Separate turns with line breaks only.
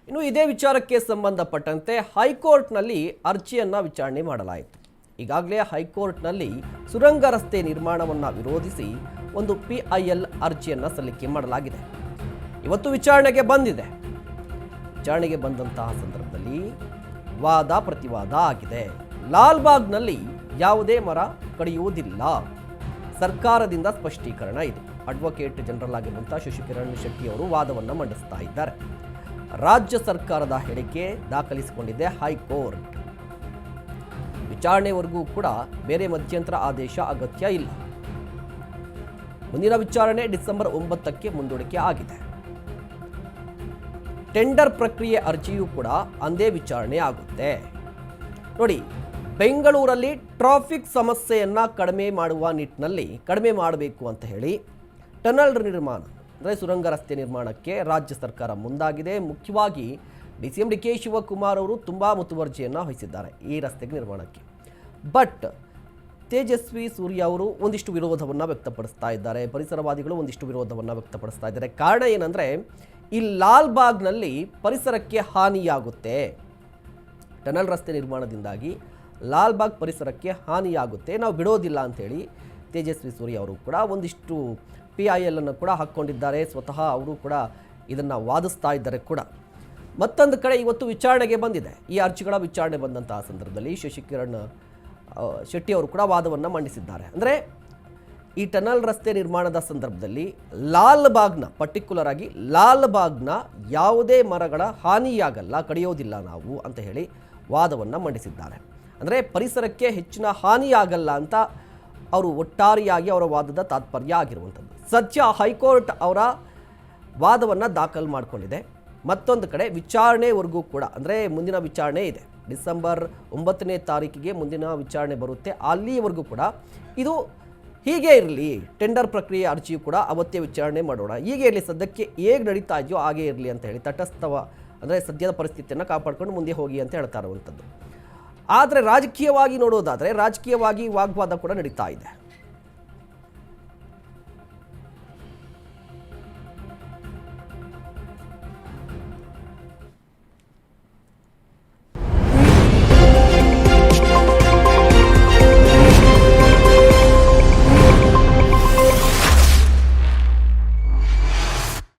ಇನ್ನು ಇದೇ ವಿಚಾರಕ್ಕೆ ಸಂಬಂಧಪಟ್ಟಂತೆ ಹೈಕೋರ್ಟ್ನಲ್ಲಿ ಅರ್ಜಿಯನ್ನು ವಿಚಾರಣೆ ಮಾಡಲಾಯಿತು. ಈಗಾಗಲೇ ಹೈಕೋರ್ಟ್ನಲ್ಲಿ ಸುರಂಗ ರಸ್ತೆ ನಿರ್ಮಾಣವನ್ನು ವಿರೋಧಿಸಿ ಒಂದು PIL ಅರ್ಜಿಯನ್ನು ಸಲ್ಲಿಕೆ ಮಾಡಲಾಗಿದೆ. ಇವತ್ತು ವಿಚಾರಣೆಗೆ ಬಂದಿದೆ. ವಿಚಾರಣೆಗೆ ಬಂದಂತಹ ಸಂದರ್ಭದಲ್ಲಿ ವಾದ ಪ್ರತಿವಾದ ಆಗಿದೆ. ಲಾಲ್ಬಾಗ್ನಲ್ಲಿ ಯಾವುದೇ ಮರ ಕಡಿಯುವುದಿಲ್ಲ, ಸರ್ಕಾರದಿಂದ ಸ್ಪಷ್ಟೀಕರಣ ಇದೆ. ಅಡ್ವೊಕೇಟ್ ಜನರಲ್ ಆಗಿರುವಂತಹ ಶಶಿಕಿರಣ್ ಶೆಟ್ಟಿ ಅವರು ವಾದವನ್ನು ಮಂಡಿಸ್ತಾ ಇದ್ದಾರೆ. ರಾಜ್ಯ ಸರ್ಕಾರದ ಹೇಳಿಕೆ ದಾಖಲಿಸಿಕೊಂಡಿದೆ ಹೈಕೋರ್ಟ್. ವಿಚಾರಣೆವರೆಗೂ ಕೂಡ ಬೇರೆ ಮಧ್ಯಂತರ ಆದೇಶ ಅಗತ್ಯ ಇಲ್ಲ. ಮುಂದಿನ ವಿಚಾರಣೆ ಡಿಸೆಂಬರ್ 9ಕ್ಕೆ ಮುಂದೂಡಿಕೆ ಆಗಿದೆ. ಟೆಂಡರ್ ಪ್ರಕ್ರಿಯೆ ಅರ್ಜಿಯೂ ಕೂಡ ಅಂದೇ ವಿಚಾರಣೆ ಆಗುತ್ತೆ. ನೋಡಿ, ಬೆಂಗಳೂರಲ್ಲಿ ಟ್ರಾಫಿಕ್ ಸಮಸ್ಯೆಯನ್ನ ಕಡಿಮೆ ಮಾಡುವ ನಿಟ್ಟಿನಲ್ಲಿ ಕಡಿಮೆ ಮಾಡಬೇಕು ಅಂತ ಹೇಳಿ ಟನಲ್ ನಿರ್ಮಾಣ ಅಂದರೆ ಸುರಂಗ ರಸ್ತೆ ನಿರ್ಮಾಣಕ್ಕೆ ರಾಜ್ಯ ಸರ್ಕಾರ ಮುಂದಾಗಿದೆ. ಮುಖ್ಯವಾಗಿ DCM DK ಶಿವಕುಮಾರ್ ಅವರು ತುಂಬ ಮುತುವರ್ಜಿಯನ್ನು ವಹಿಸಿದ್ದಾರೆ ಈ ರಸ್ತೆಗೆ ನಿರ್ಮಾಣಕ್ಕೆ. ಬಟ್ ತೇಜಸ್ವಿ ಸೂರ್ಯ ಅವರು ಒಂದಿಷ್ಟು ವಿರೋಧವನ್ನು ವ್ಯಕ್ತಪಡಿಸ್ತಾ ಇದ್ದಾರೆ. ಪರಿಸರವಾದಿಗಳು ಒಂದಿಷ್ಟು ವಿರೋಧವನ್ನು ವ್ಯಕ್ತಪಡಿಸ್ತಾ ಇದ್ದಾರೆ. ಕಾರಣ ಏನಂದರೆ, ಈ ಲಾಲ್ಬಾಗ್ನಲ್ಲಿ ಪರಿಸರಕ್ಕೆ ಹಾನಿಯಾಗುತ್ತೆ. ಟನಲ್ ರಸ್ತೆ ನಿರ್ಮಾಣದಿಂದಾಗಿ ಲಾಲ್ಬಾಗ್ ಪರಿಸರಕ್ಕೆ ಹಾನಿಯಾಗುತ್ತೆ, ನಾವು ಬಿಡೋದಿಲ್ಲ ಅಂಥೇಳಿ ತೇಜಸ್ವಿ ಸೂರ್ಯ ಅವರು ಕೂಡ ಒಂದಿಷ್ಟು PIL ಅನ್ನು ಕೂಡ ಹಾಕ್ಕೊಂಡಿದ್ದಾರೆ. ಸ್ವತಃ ಅವರು ಕೂಡ ಇದನ್ನು ವಾದಿಸ್ತಾ ಇದ್ದಾರೆ ಕೂಡ. ಮತ್ತೊಂದು ಕಡೆ ಇವತ್ತು ವಿಚಾರಣೆಗೆ ಬಂದಿದೆ. ಈ ಅರ್ಜಿಗಳ ವಿಚಾರಣೆ ಬಂದಂತಹ ಸಂದರ್ಭದಲ್ಲಿ ಶಶಿಕಿರಣ್ ಶೆಟ್ಟಿ ಅವರು ಕೂಡ ವಾದವನ್ನು ಮಂಡಿಸಿದ್ದಾರೆ. ಅಂದರೆ ಈ ಟನಲ್ ರಸ್ತೆ ನಿರ್ಮಾಣದ ಸಂದರ್ಭದಲ್ಲಿ ಲಾಲ್ಬಾಗ್ನ ಪರ್ಟಿಕ್ಯುಲರ್ ಆಗಿ ಲಾಲ್ಬಾಗ್ನ ಯಾವುದೇ ಮರಗಳ ಹಾನಿಯಾಗಲ್ಲ, ಕಡಿಯೋದಿಲ್ಲ ನಾವು ಅಂತ ಹೇಳಿ ವಾದವನ್ನು ಮಂಡಿಸಿದ್ದಾರೆ. ಅಂದರೆ ಪರಿಸರಕ್ಕೆ ಹೆಚ್ಚಿನ ಹಾನಿಯಾಗಲ್ಲ ಅಂತ ಅವರು ಒಟ್ಟಾರೆಯಾಗಿ ಅವರ ವಾದದ ತಾತ್ಪರ್ಯ ಆಗಿರುವಂಥದ್ದು. ಸದ್ಯ ಹೈಕೋರ್ಟ್ ಅವರ ವಾದವನ್ನು ದಾಖಲು ಮಾಡಿಕೊಂಡಿದೆ. ಮತ್ತೊಂದು ಕಡೆ ವಿಚಾರಣೆವರೆಗೂ ಕೂಡ ಅಂದರೆ ಮುಂದಿನ ವಿಚಾರಣೆ ಇದೆ. ಡಿಸೆಂಬರ್ 9ನೇ ತಾರೀಕಿಗೆ ಮುಂದಿನ ವಿಚಾರಣೆ ಬರುತ್ತೆ. ಅಲ್ಲಿವರೆಗೂ ಕೂಡ ಇದು ಹೀಗೆ ಇರಲಿ, ಟೆಂಡರ್ ಪ್ರಕ್ರಿಯೆ ಅರ್ಜಿಯು ಕೂಡ ಅವತ್ತೇ ವಿಚಾರಣೆ ಮಾಡೋಣ, ಹೀಗೆ ಇರಲಿ, ಸದ್ಯಕ್ಕೆ ಹೇಗೆ ನಡೀತಾ ಇದೆಯೋ ಹಾಗೇ ಇರಲಿ ಅಂತ ಹೇಳಿ ತಟಸ್ಥವ ಅಂದರೆ ಸದ್ಯದ ಪರಿಸ್ಥಿತಿಯನ್ನು ಕಾಪಾಡಿಕೊಂಡು ಮುಂದೆ ಹೋಗಿ ಅಂತ ಹೇಳ್ತಾ ಇರುವಂಥದ್ದು. ಆದರೆ ರಾಜಕೀಯವಾಗಿ ನೋಡೋದಾದರೆ ರಾಜಕೀಯವಾಗಿ ವಾಗ್ವಾದ ಕೂಡ ನಡೀತಾ ಇದೆ.